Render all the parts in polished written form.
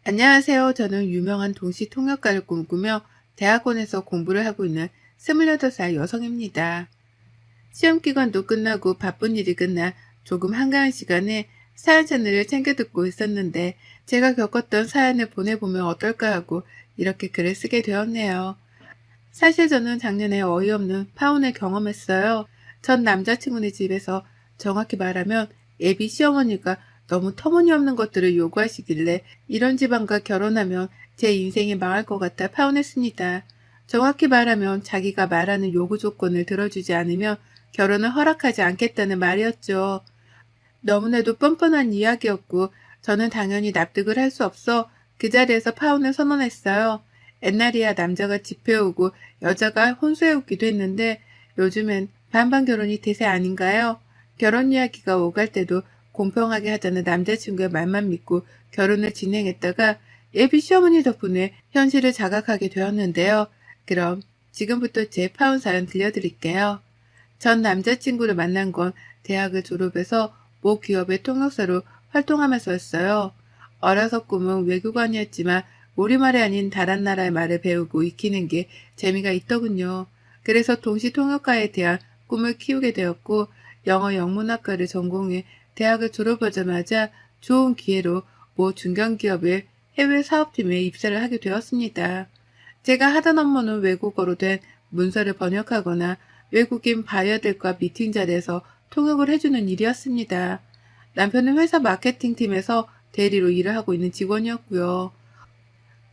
안녕하세요. 저는 유명한 동시 통역가를 꿈꾸며 대학원에서 공부를 하고 있는 28살 여성입니다. 시험 기간도 끝나고 바쁜 일이 끝나 조금 한가한 시간에 사연 채널을 챙겨 듣고 있었는데 제가 겪었던 사연을 보내보면 어떨까 하고 이렇게 글을 쓰게 되었네요. 사실 저는 작년에 어이없는 파혼을 경험했어요. 전 남자친구네 집에서 정확히 말하면 애비 시어머니가 너무 터무니없는 것들을 요구하시길래 이런 집안과 결혼하면 제 인생이 망할 것 같아 파혼했습니다. 정확히 말하면 자기가 말하는 요구 조건을 들어주지 않으면 결혼을 허락하지 않겠다는 말이었죠. 너무나도 뻔뻔한 이야기였고 저는 당연히 납득을 할 수 없어 그 자리에서 파혼을 선언했어요. 옛날이야 남자가 집 배우고 여자가 혼수해오기도 했는데 요즘엔 반반 결혼이 대세 아닌가요? 결혼 이야기가 오갈 때도 공평하게 하자는 남자친구의 말만 믿고 결혼을 진행했다가 예비 시어머니 덕분에 현실을 자각하게 되었는데요. 그럼 지금부터 제 파혼 사연 들려드릴게요. 전 남자친구를 만난 건 대학을 졸업해서 모 기업의 통역사로 활동하면서였어요. 어려서 꿈은 외국어이었지만 우리말이 아닌 다른 나라의 말을 배우고 익히는 게 재미가 있더군요. 그래서 동시 통역가에 대한 꿈을 키우게 되었고 영어 영문학과를 전공해 대학을 졸업하자마자 좋은 기회로 모 중견기업의 해외 사업팀에 입사를 하게 되었습니다. 제가 하던 업무는 외국어로 된 문서를 번역하거나 외국인 바이어들과 미팅 자리에서 통역을 해주는 일이었습니다. 남편은 회사 마케팅팀에서 대리로 일을 하고 있는 직원이었고요.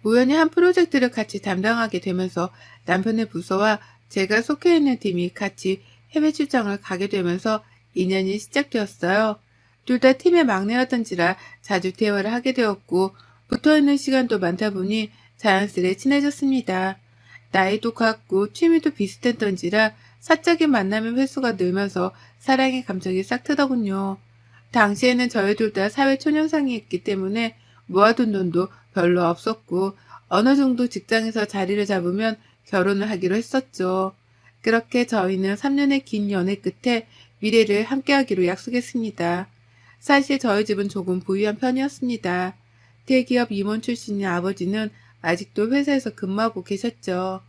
우연히 한 프로젝트를 같이 담당하게 되면서 남편의 부서와 제가 속해 있는 팀이 같이 해외 출장을 가게 되면서 인연이 시작되었어요. 둘 다 팀의 막내였던지라 자주 대화를 하게 되었고 붙어있는 시간도 많다 보니 자연스레 친해졌습니다. 나이도 같고 취미도 비슷했던지라 사적인 만남의 횟수가 늘면서 사랑의 감정이 싹 트더군요. 당시에는 저희 둘 다 사회 초년생이었기 때문에 모아둔 돈도 별로 없었고 어느 정도 직장에서 자리를 잡으면 결혼을 하기로 했었죠. 그렇게 저희는 3년의 긴 연애 끝에 미래를 함께하기로 약속했습니다. 사실 저희 집은 조금 부유한 편이었습니다. 대기업 임원 출신인 아버지는 아직도 회사에서 근무하고 계셨죠.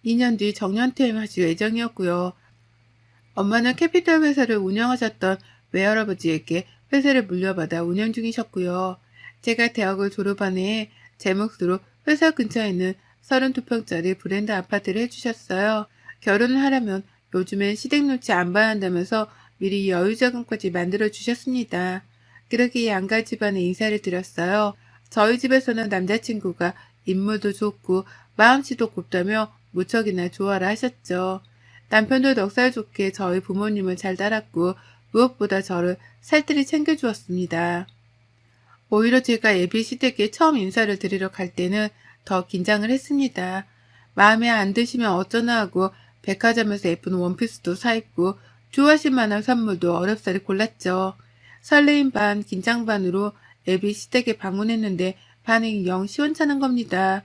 2년 뒤 정년퇴임하실 예정이었고요. 엄마는 캐피털 회사를 운영하셨던 외할아버지에게 회사를 물려받아 운영 중이셨고요. 제가 대학을 졸업한 해에 제 몫으로 회사 근처에 있는 32평짜리 브랜드 아파트를 해주셨어요. 결혼을 하려면 요즘엔 시댁 눈치 안 봐야 한다면서 미리 여유자금까지 만들어 주셨습니다. 그렇게 양가 집안에 인사를 드렸어요. 저희 집에서는 남자친구가 인물도 좋고 마음씨도 곱다며 무척이나 좋아라 하셨죠. 남편도 넉살 좋게 저희 부모님을 잘 따랐고 무엇보다 저를 살뜰히 챙겨주었습니다. 오히려 제가 예비 시댁에 처음 인사를 드리러 갈 때는 더 긴장을 했습니다. 마음에 안 드시면 어쩌나 하고 백화점에서 예쁜 원피스도 사입고 좋아하실 만한 선물도 어렵사리 골랐죠. 설레임 반 긴장 반으로 예비 시댁에 방문했는데 반응이 영 시원찮은 겁니다.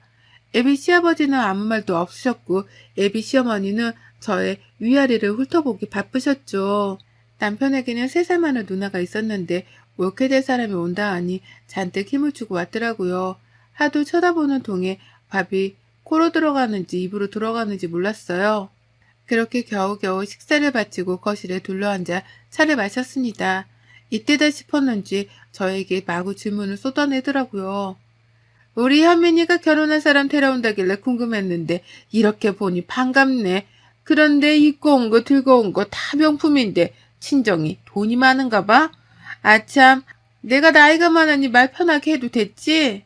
예비 시아버지는 아무 말도 없으셨고 예비 시어머니는 저의 위아래를 훑어보기 바쁘셨죠. 남편에게는 3살 많은 누나가 있었는데 옳게 될 사람이 온다 하니 잔뜩 힘을 주고 왔더라고요. 하도 쳐다보는 동에 밥이 코로 들어가는지 입으로 들어가는지 몰랐어요. 그렇게 겨우겨우 식사를 마치고 거실에 둘러앉아 차를 마셨습니다. 이때다 싶었는지 저에게 마구 질문을 쏟아내더라고요. 우리 현민이가 결혼할 사람 데려온다길래 궁금했는데 이렇게 보니 반갑네. 그런데 입고 온 거 들고 온 거 다 명품인데 친정이 돈이 많은가 봐? 아참, 내가 나이가 많으니 말 편하게 해도 됐지?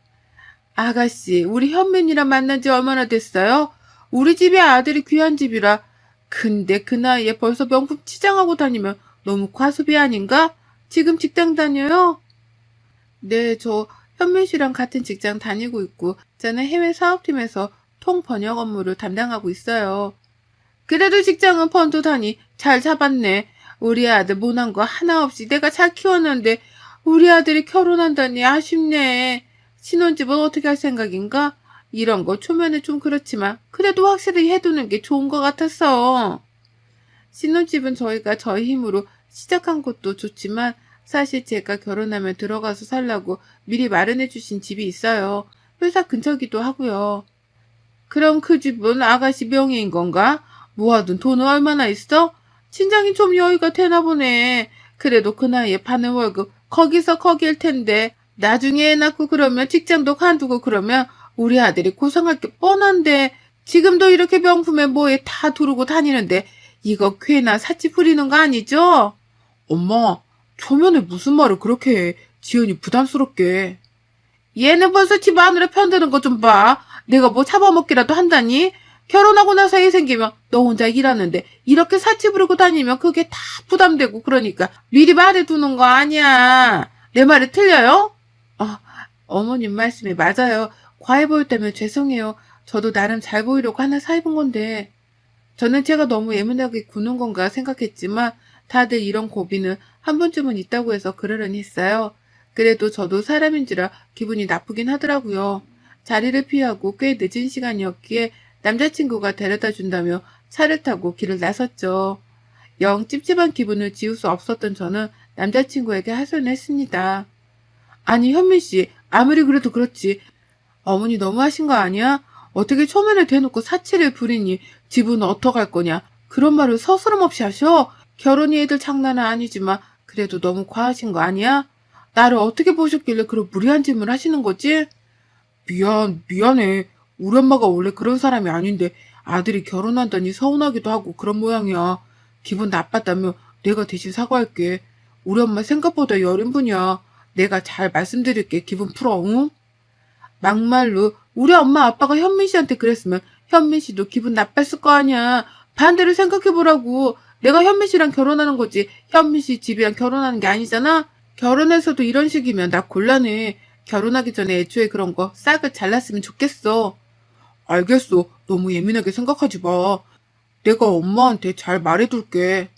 아가씨, 우리 현민이랑 만난 지 얼마나 됐어요? 우리 집의 아들이 귀한 집이라. 근데 그 나이에 벌써 명품 치장하고 다니면 너무 과소비 아닌가? 지금 직장 다녀요? 네, 저 현민 씨랑 같은 직장 다니고 있고 저는 해외 사업팀에서 통 번역 업무를 담당하고 있어요. 그래도 직장은 펀드다니 잘 잡았네. 우리 아들 못한 거 하나 없이 내가 잘 키웠는데 우리 아들이 결혼한다니 아쉽네. 신혼집은 어떻게 할 생각인가? 이런 거 초면에 좀 그렇지만 그래도 확실히 해두는 게 좋은 것 같았어. 신혼집은 저희가 저희 힘으로 시작한 것도 좋지만 사실 제가 결혼하면 들어가서 살라고 미리 마련해 주신 집이 있어요. 회사 근처기도 하고요. 그럼 그 집은 아가씨 명의인 건가? 모아둔 돈은 얼마나 있어? 친장이 좀 여유가 되나 보네. 그래도 그 나이에 받는 월급 거기서 거기일 텐데 나중에 애 낳고 그러면 직장도 관두고 그러면 우리 아들이 고생할 게 뻔한데 지금도 이렇게 명품에 뭐에 다 두르고 다니는데 이거 괜나 사치 부리는 거 아니죠? 엄마, 초면에 무슨 말을 그렇게 해. 지연이 부담스럽게. 얘는 벌써 집 안으로 편드는 거 좀 봐. 내가 뭐 잡아먹기라도 한다니? 결혼하고 나서 애 생기면 너 혼자 일하는데 이렇게 사치 부르고 다니면 그게 다 부담되고 그러니까 미리 말해두는 거 아니야. 내 말이 틀려요? 아, 어머님 말씀이 맞아요. 과해 보였다면 죄송해요. 저도 나름 잘 보이려고 하나 사입은 건데. 저는 제가 너무 예민하게 구는 건가 생각했지만 다들 이런 고비는 한 번쯤은 있다고 해서 그러려니 했어요. 그래도 저도 사람인지라 기분이 나쁘긴 하더라고요. 자리를 피하고 꽤 늦은 시간이었기에 남자친구가 데려다 준다며 차를 타고 길을 나섰죠. 영 찝찝한 기분을 지울 수 없었던 저는 남자친구에게 하소연을 했습니다. 아니 현민 씨, 아무리 그래도 그렇지. 어머니 너무하신 거 아니야? 어떻게 초면에 대놓고 사치를 부리니 집은 어떡할 거냐? 그런 말을 서스럼 없이 하셔? 결혼이 애들 장난은 아니지만 그래도 너무 과하신 거 아니야? 나를 어떻게 보셨길래 그런 무리한 질문을 하시는 거지? 미안해. 우리 엄마가 원래 그런 사람이 아닌데 아들이 결혼한다니 서운하기도 하고 그런 모양이야. 기분 나빴다며 내가 대신 사과할게. 우리 엄마 생각보다 여린 분이야. 내가 잘 말씀드릴게. 기분 풀어, 응? 막말로 우리 엄마 아빠가 현민 씨한테 그랬으면 현민 씨도 기분 나빴을 거 아니야. 반대로 생각해보라고. 내가 현민 씨랑 결혼하는 거지 현민 씨 집이랑 결혼하는 게 아니잖아. 결혼해서도 이런 식이면 나 곤란해. 결혼하기 전에 애초에 그런 거 싹을 잘랐으면 좋겠어. 알겠어. 너무 예민하게 생각하지 마. 내가 엄마한테 잘 말해둘게.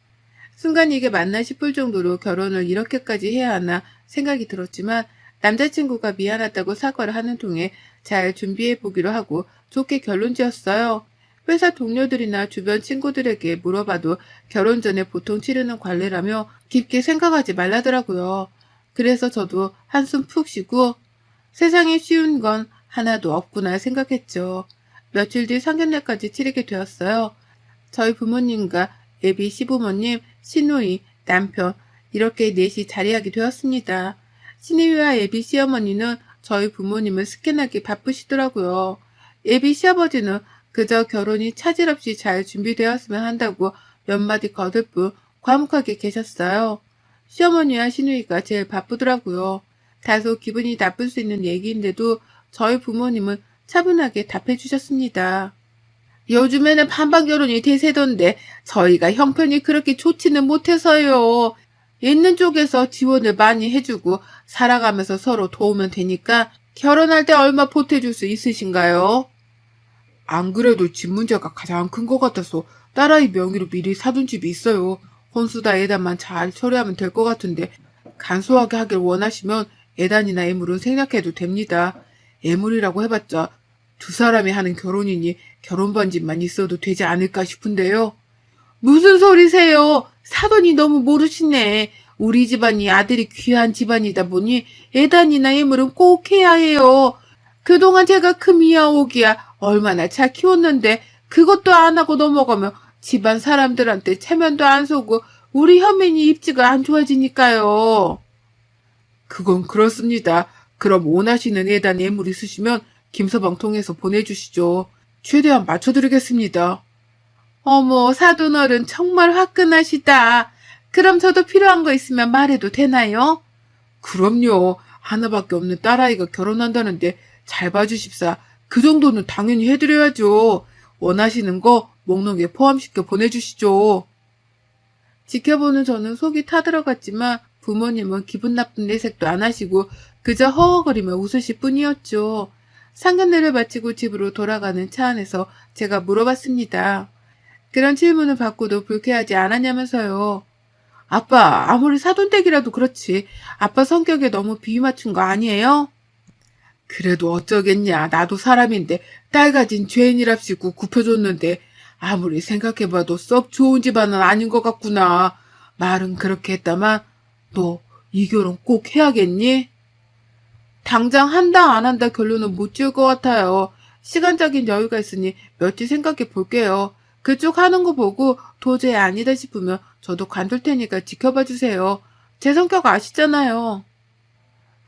순간 이게 맞나 싶을 정도로 결혼을 이렇게까지 해야 하나 생각이 들었지만 남자친구가 미안하다고 사과를 하는 통에 잘 준비해보기로 하고 좋게 결론 지었어요. 회사 동료들이나 주변 친구들에게 물어봐도 결혼 전에 보통 치르는 관례라며 깊게 생각하지 말라더라고요. 그래서 저도 한숨 푹 쉬고 세상에 쉬운 건 하나도 없구나 생각했죠. 며칠 뒤 상견례까지 치르게 되었어요. 저희 부모님과 예비 시부모님, 시누이, 남편 이렇게 넷이 자리하게 되었습니다. 시누이와 예비 시어머니는 저희 부모님을 스캔하기 바쁘시더라고요. 예비 시아버지는 그저 결혼이 차질 없이 잘 준비되었으면 한다고 몇 마디 거들 뿐 과묵하게 계셨어요. 시어머니와 시누이가 제일 바쁘더라고요. 다소 기분이 나쁠 수 있는 얘기인데도 저희 부모님은 차분하게 답해 주셨습니다. 요즘에는 반반 결혼이 대세던데 저희가 형편이 그렇게 좋지는 못해서요. 있는 쪽에서 지원을 많이 해주고 살아가면서 서로 도우면 되니까 결혼할 때 얼마 보태줄 수 있으신가요? 안 그래도 집 문제가 가장 큰 것 같아서 딸아이 명의로 미리 사둔 집이 있어요. 혼수다 애단만 잘 처리하면 될 것 같은데 간소하게 하길 원하시면 애단이나 애물은 생략해도 됩니다. 애물이라고 해봤자 두 사람이 하는 결혼이니 결혼 반지만 있어도 되지 않을까 싶은데요. 무슨 소리세요? 사돈이 너무 모르시네. 우리 집안이 아들이 귀한 집안이다 보니 애단이나 애물은 꼭 해야 해요. 그동안 제가 금이야 오기야 얼마나 잘 키웠는데 그것도 안 하고 넘어가면 집안 사람들한테 체면도 안 서고 우리 현민이 입지가 안 좋아지니까요. 그건 그렇습니다. 그럼 원하시는 애단 애물 있으시면 김서방 통해서 보내주시죠. 최대한 맞춰드리겠습니다. 어머, 사돈어른 정말 화끈하시다. 그럼 저도 필요한 거 있으면 말해도 되나요? 그럼요. 하나밖에 없는 딸아이가 결혼한다는데 잘 봐주십사. 그 정도는 당연히 해드려야죠. 원하시는 거 목록에 포함시켜 보내주시죠. 지켜보는 저는 속이 타들어갔지만 부모님은 기분 나쁜 내색도 안 하시고 그저 허허거리며 웃으실 뿐이었죠. 상견례를 마치고 집으로 돌아가는 차 안에서 제가 물어봤습니다. 그런 질문을 받고도 불쾌하지 않았냐면서요. 아빠, 아무리 사돈댁이라도 그렇지. 아빠 성격에 너무 비위 맞춘 거 아니에요? 그래도 어쩌겠냐. 나도 사람인데 딸 가진 죄인이랍시고 굽혀줬는데 아무리 생각해봐도 썩 좋은 집안은 아닌 것 같구나. 말은 그렇게 했다만 너 이 결혼 꼭 해야겠니? 당장 한다 안 한다 결론은 못 지을 것 같아요. 시간적인 여유가 있으니 며칠 생각해 볼게요. 그쪽 하는 거 보고 도저히 아니다 싶으면 저도 관둘 테니까 지켜봐 주세요. 제 성격 아시잖아요.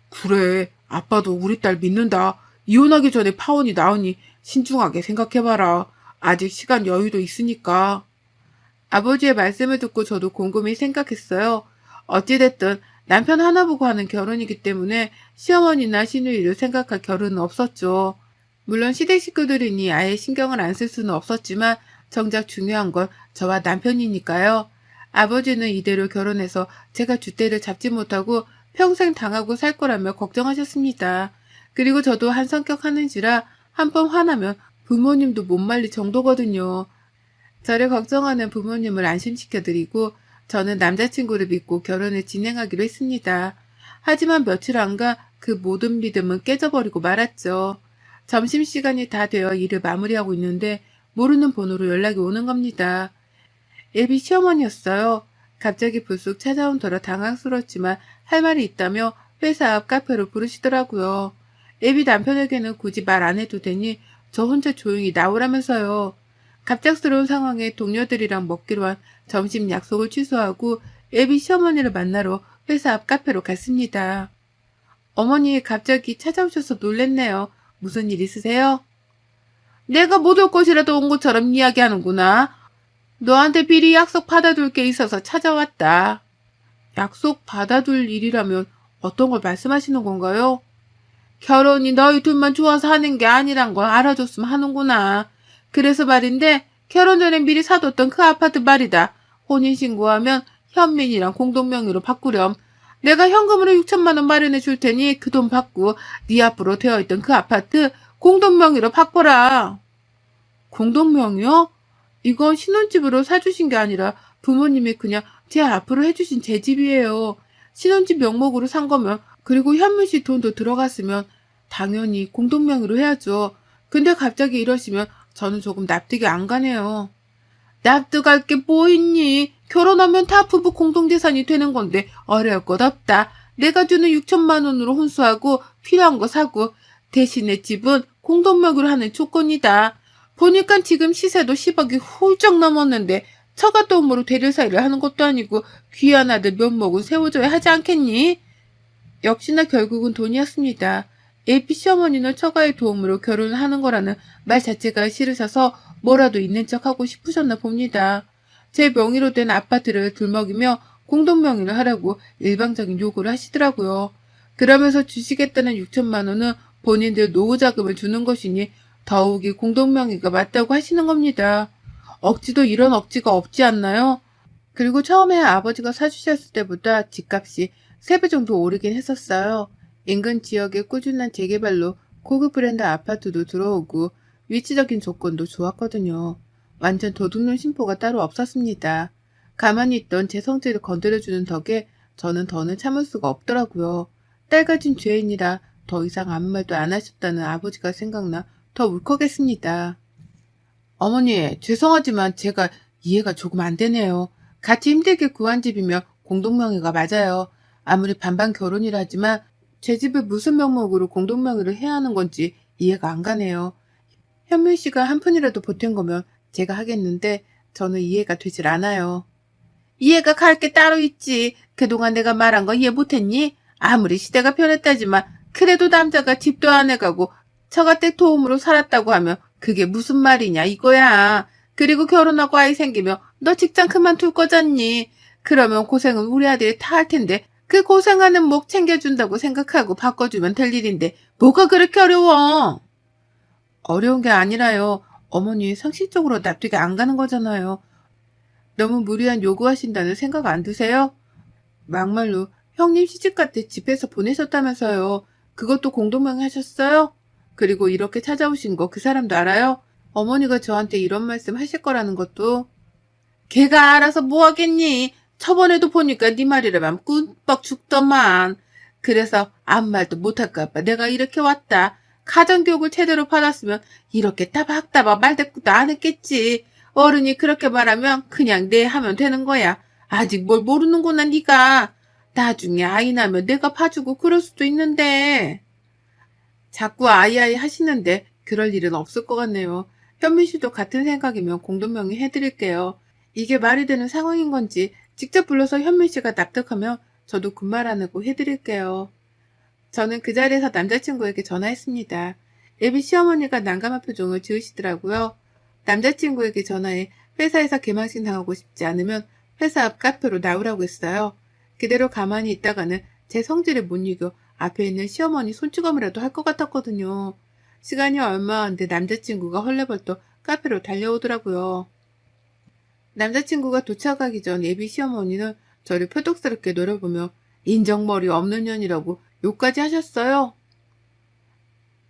그래, 아빠도 우리 딸 믿는다. 이혼하기 전에 파혼이 나오니 신중하게 생각해봐라. 아직 시간 여유도 있으니까. 아버지의 말씀을 듣고 저도 곰곰이 생각했어요. 어찌됐든 남편 하나 보고 하는 결혼이기 때문에 시어머니나 시누이를 생각할 결혼은 없었죠. 물론 시댁 식구들이니 아예 신경을 안 쓸 수는 없었지만 정작 중요한 건 저와 남편이니까요. 아버지는 이대로 결혼해서 제가 줏대를 잡지 못하고 평생 당하고 살 거라며 걱정하셨습니다. 그리고 저도 한 성격 하는지라 한 번 화나면 부모님도 못 말릴 정도거든요. 저를 걱정하는 부모님을 안심시켜드리고 저는 남자친구를 믿고 결혼을 진행하기로 했습니다. 하지만 며칠 안가 그 모든 믿음은 깨져버리고 말았죠. 점심시간이 다 되어 일을 마무리하고 있는데 모르는 번호로 연락이 오는 겁니다. 예비 시어머니였어요. 갑자기 불쑥 찾아온 터라 당황스러웠지만 할 말이 있다며 회사 앞 카페로 부르시더라고요. 예비 남편에게는 굳이 말 안 해도 되니 저 혼자 조용히 나오라면서요. 갑작스러운 상황에 동료들이랑 먹기로 한 점심 약속을 취소하고 예비 시어머니를 만나러 회사 앞 카페로 갔습니다. 어머니 갑자기 찾아오셔서 놀랬네요. 무슨 일 있으세요? 내가 못 올 것이라도 온 것처럼 이야기하는구나. 너한테 미리 약속 받아둘 게 있어서 찾아왔다. 약속 받아둘 일이라면 어떤 걸 말씀하시는 건가요? 결혼이 너희 둘만 좋아서 하는 게 아니란 걸 알아줬으면 하는구나. 그래서 말인데 결혼 전에 미리 사뒀던 그 아파트 말이다. 혼인신고하면 현민이랑 공동명의로 바꾸렴. 내가 현금으로 6천만 원 마련해 줄 테니 그 돈 받고 네 앞으로 되어있던 그 아파트 공동명의로 바꿔라. 공동명의요? 이건 신혼집으로 사주신 게 아니라 부모님이 그냥 제 앞으로 해주신 제 집이에요. 신혼집 명목으로 산 거면 그리고 현민 씨 돈도 들어갔으면 당연히 공동명의로 해야죠. 근데 갑자기 이러시면 저는 조금 납득이 안 가네요. 납득할 게 뭐 있니? 결혼하면 다 부부 공동재산이 되는 건데 어려울 것 없다. 내가 주는 6천만 원으로 혼수하고 필요한 거 사고 대신에 집은 공동명의로 하는 조건이다. 보니까 지금 시세도 10억이 훌쩍 넘었는데 처가 도움으로 대리사이를 하는 것도 아니고 귀한 아들 면목은 세워줘야 하지 않겠니? 역시나 결국은 돈이었습니다. AP 시어머니는 처가의 도움으로 결혼을 하는 거라는 말 자체가 싫으셔서 뭐라도 있는 척하고 싶으셨나 봅니다. 제 명의로 된 아파트를 들먹이며 공동명의를 하라고 일방적인 요구를 하시더라고요. 그러면서 주시겠다는 6천만 원은 본인들 노후자금을 주는 것이니 더욱이 공동명의가 맞다고 하시는 겁니다. 억지도 이런 억지가 없지 않나요? 그리고 처음에 아버지가 사주셨을 때보다 집값이 3배 정도 오르긴 했었어요. 인근 지역의 꾸준한 재개발로 고급 브랜드 아파트도 들어오고 위치적인 조건도 좋았거든요. 완전 도둑놈 심보가 따로 없었습니다. 가만히 있던 제 성질을 건드려주는 덕에 저는 더는 참을 수가 없더라고요. 딸 가진 죄인이라 더 이상 아무 말도 안 하셨다는 아버지가 생각나 더 울컥했습니다. 어머니, 죄송하지만 제가 이해가 조금 안 되네요. 같이 힘들게 구한 집이며 공동명의가 맞아요. 아무리 반반 결혼이라 하지만 제 집을 무슨 명목으로 공동명의를 해야 하는 건지 이해가 안 가네요. 현민 씨가 한 푼이라도 보탠 거면 제가 하겠는데 저는 이해가 되질 않아요. 이해가 갈 게 따로 있지. 그동안 내가 말한 거 이해 못했니? 아무리 시대가 변했다지만 그래도 남자가 집도 안 해가고 처가댁 도움으로 살았다고 하면 그게 무슨 말이냐 이거야. 그리고 결혼하고 아이 생기면 너 직장 그만둘 거잖니. 그러면 고생은 우리 아들이 다 할 텐데 그 고생하는 목 챙겨준다고 생각하고 바꿔주면 될 일인데 뭐가 그렇게 어려워? 어려운 게 아니라요. 어머니 상식적으로 납득이 안 가는 거잖아요. 너무 무리한 요구하신다는 생각 안 드세요? 막말로 형님 시집갈 때 집에서 보내셨다면서요. 그것도 공동명의 하셨어요? 그리고 이렇게 찾아오신 거 그 사람도 알아요? 어머니가 저한테 이런 말씀 하실 거라는 것도. 걔가 알아서 뭐 하겠니? 저번에도 보니까 네 말이라면 꿀뻑 죽더만. 그래서 아무 말도 못할까 봐 내가 이렇게 왔다. 가정교육을 제대로 받았으면 이렇게 따박따박 말대꾸도 안 했겠지. 어른이 그렇게 말하면 그냥 네 하면 되는 거야. 아직 뭘 모르는구나 네가. 나중에 아이 나면 내가 봐주고 그럴 수도 있는데. 자꾸 아이아이 하시는데 그럴 일은 없을 것 같네요. 현민 씨도 같은 생각이면 공동명의 해드릴게요. 이게 말이 되는 상황인 건지 직접 불러서 현민 씨가 납득하면 저도 군말 안 하고 해드릴게요. 저는 그 자리에서 남자친구에게 전화했습니다. 예비 시어머니가 난감한 표정을 지으시더라고요. 남자친구에게 전화해 회사에서 개망신 당하고 싶지 않으면 회사 앞 카페로 나오라고 했어요. 그대로 가만히 있다가는 제 성질에 못 이겨 앞에 있는 시어머니 손찌검이라도 할 것 같았거든요. 시간이 얼마 안 돼 남자친구가 헐레벌떡 카페로 달려오더라고요. 남자친구가 도착하기 전 예비 시어머니는 저를 표독스럽게 노려보며 인정머리 없는 년이라고 욕까지 하셨어요.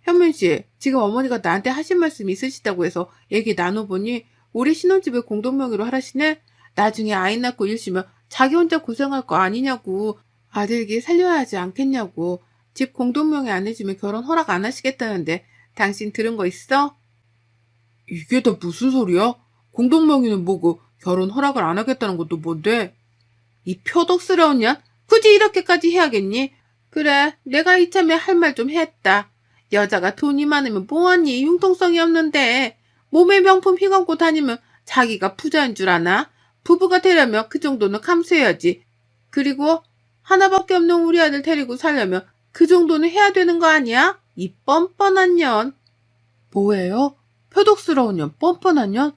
현민 씨, 지금 어머니가 나한테 하신 말씀 있으시다고 해서 얘기 나눠보니 우리 신혼집을 공동명의로 하라시네? 나중에 아이 낳고 일 쉬면 자기 혼자 고생할 거 아니냐고. 아들기 살려야 하지 않겠냐고. 집 공동명의 안 해주면 결혼 허락 안 하시겠다는데 당신 들은 거 있어? 이게 다 무슨 소리야? 공동명의는 뭐고 결혼 허락을 안 하겠다는 것도 뭔데? 이 표독스러운 년? 굳이 이렇게까지 해야겠니? 그래, 내가 이참에 할 말 좀 했다. 여자가 돈이 많으면 뭐하니? 융통성이 없는데. 몸에 명품 휘감고 다니면 자기가 부자인 줄 아나? 부부가 되려면 그 정도는 감수해야지. 그리고 하나밖에 없는 우리 아들 데리고 살려면 그 정도는 해야 되는 거 아니야? 이 뻔뻔한 년. 뭐예요? 표독스러운 년, 뻔뻔한 년?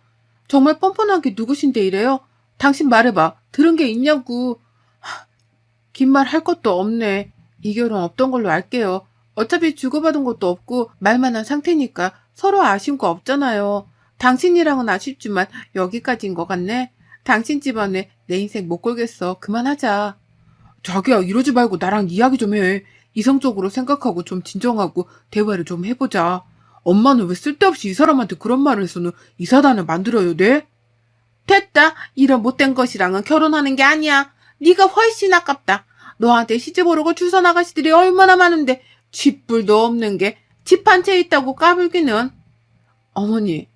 정말 뻔뻔하게 누구신데 이래요? 당신 말해봐. 들은 게 있냐고. 긴 말 할 것도 없네. 이 결혼 없던 걸로 알게요. 어차피 주고받은 것도 없고 말만 한 상태니까 서로 아쉬운 거 없잖아요. 당신이랑은 아쉽지만 여기까지인 것 같네. 당신 집안에 내 인생 못 걸겠어. 그만하자. 자기야, 이러지 말고 나랑 이야기 좀 해. 이성적으로 생각하고 좀 진정하고 대화를 좀 해보자. 엄마는 왜 쓸데없이 이 사람한테 그런 말을 해서는 이 사단을 만들어야 돼? 됐다. 이런 못된 것이랑은 결혼하는 게 아니야. 네가 훨씬 아깝다. 너한테 시집 오르고 주선 아가씨들이 얼마나 많은데 쥐뿔도 없는 게 집 한 채 있다고 까불기는. 어머니,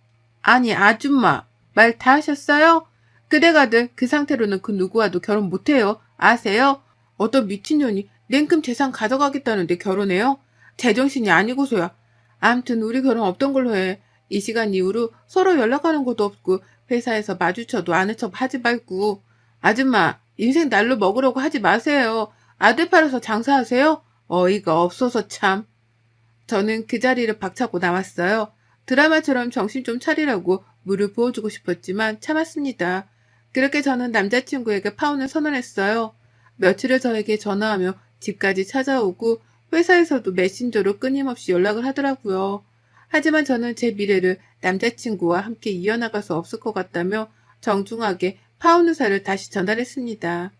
아니 아줌마, 말 다 하셨어요? 그대가들 그 상태로는 그 누구와도 결혼 못해요. 아세요? 어떤 미친년이 냉큼 재산 가져가겠다는데 결혼해요? 제정신이 아니고서야. 암튼 우리 결혼 없던 걸로 해. 이 시간 이후로 서로 연락하는 것도 없고 회사에서 마주쳐도 아는 척 하지 말고. 아줌마, 인생 날로 먹으려고 하지 마세요. 아들 팔아서 장사하세요? 어이가 없어서 참. 저는 그 자리를 박차고 나왔어요. 드라마처럼 정신 좀 차리라고 물을 부어주고 싶었지만 참았습니다. 그렇게 저는 남자친구에게 파혼을 선언했어요. 며칠을 저에게 전화하며 집까지 찾아오고 회사에서도 메신저로 끊임없이 연락을 하더라고요. 하지만 저는 제 미래를 남자친구와 함께 이어나갈 수 없을 것 같다며 정중하게 파혼 의사를 다시 전달했습니다.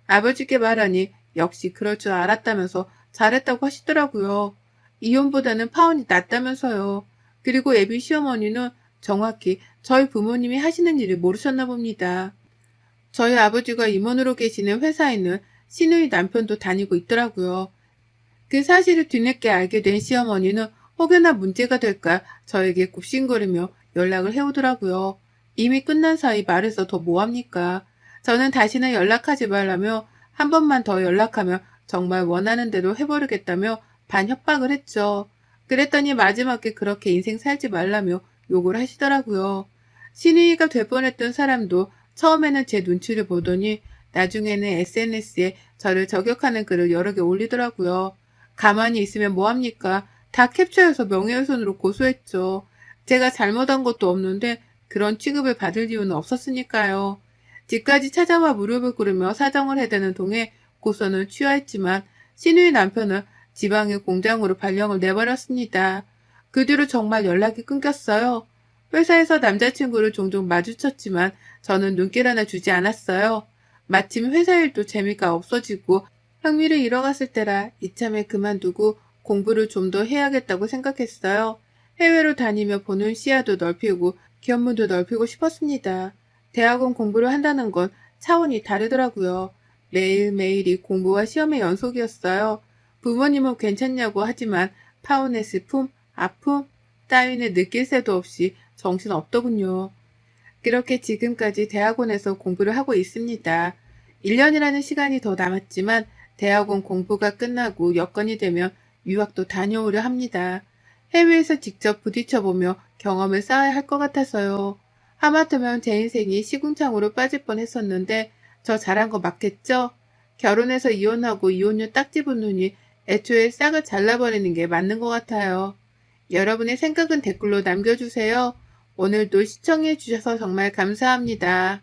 아버지께 말하니 역시 그럴 줄 알았다면서 잘했다고 하시더라고요. 이혼보다는 파혼이 낫다면서요. 그리고 예비 시어머니는 정확히 저희 부모님이 하시는 일을 모르셨나 봅니다. 저희 아버지가 임원으로 계시는 회사에는 시누이 남편도 다니고 있더라고요. 그 사실을 뒤늦게 알게 된 시어머니는 혹여나 문제가 될까 저에게 굽신거리며 연락을 해오더라고요. 이미 끝난 사이 말해서 더 뭐합니까? 저는 다시는 연락하지 말라며 한 번만 더 연락하면 정말 원하는 대로 해버리겠다며 반협박을 했죠. 그랬더니 마지막에 그렇게 인생 살지 말라며 욕을 하시더라고요. 신우이가 될 뻔했던 사람도 처음에는 제 눈치를 보더니 나중에는 SNS에 저를 저격하는 글을 여러 개 올리더라고요. 가만히 있으면 뭐합니까? 다 캡처해서 명예훼손으로 고소했죠. 제가 잘못한 것도 없는데 그런 취급을 받을 이유는 없었으니까요. 집까지 찾아와 무릎을 꿇으며 사정을 해대는 동에 고소는 취하했지만 신우의 남편은 지방의 공장으로 발령을 내버렸습니다. 그 뒤로 정말 연락이 끊겼어요. 회사에서 남자친구를 종종 마주쳤지만 저는 눈길 하나 주지 않았어요. 마침 회사 일도 재미가 없어지고 흥미를 잃어갔을 때라 이참에 그만두고 공부를 좀 더 해야겠다고 생각했어요. 해외로 다니며 보는 시야도 넓히고 견문도 넓히고 싶었습니다. 대학원 공부를 한다는 건 차원이 다르더라고요. 매일매일이 공부와 시험의 연속이었어요. 부모님은 괜찮냐고 하지만 파혼의 슬픔, 아픔 따위는 느낄 새도 없이 정신없더군요. 그렇게 지금까지 대학원에서 공부를 하고 있습니다. 1년이라는 시간이 더 남았지만 대학원 공부가 끝나고 여건이 되면 유학도 다녀오려 합니다. 해외에서 직접 부딪혀보며 경험을 쌓아야 할 것 같아서요. 하마터면 제 인생이 시궁창으로 빠질 뻔했었는데 저 잘한 거 맞겠죠? 결혼해서 이혼하고 이혼료 딱 집은 눈이 애초에 싹을 잘라버리는 게 맞는 것 같아요. 여러분의 생각은 댓글로 남겨주세요. 오늘도 시청해주셔서 정말 감사합니다.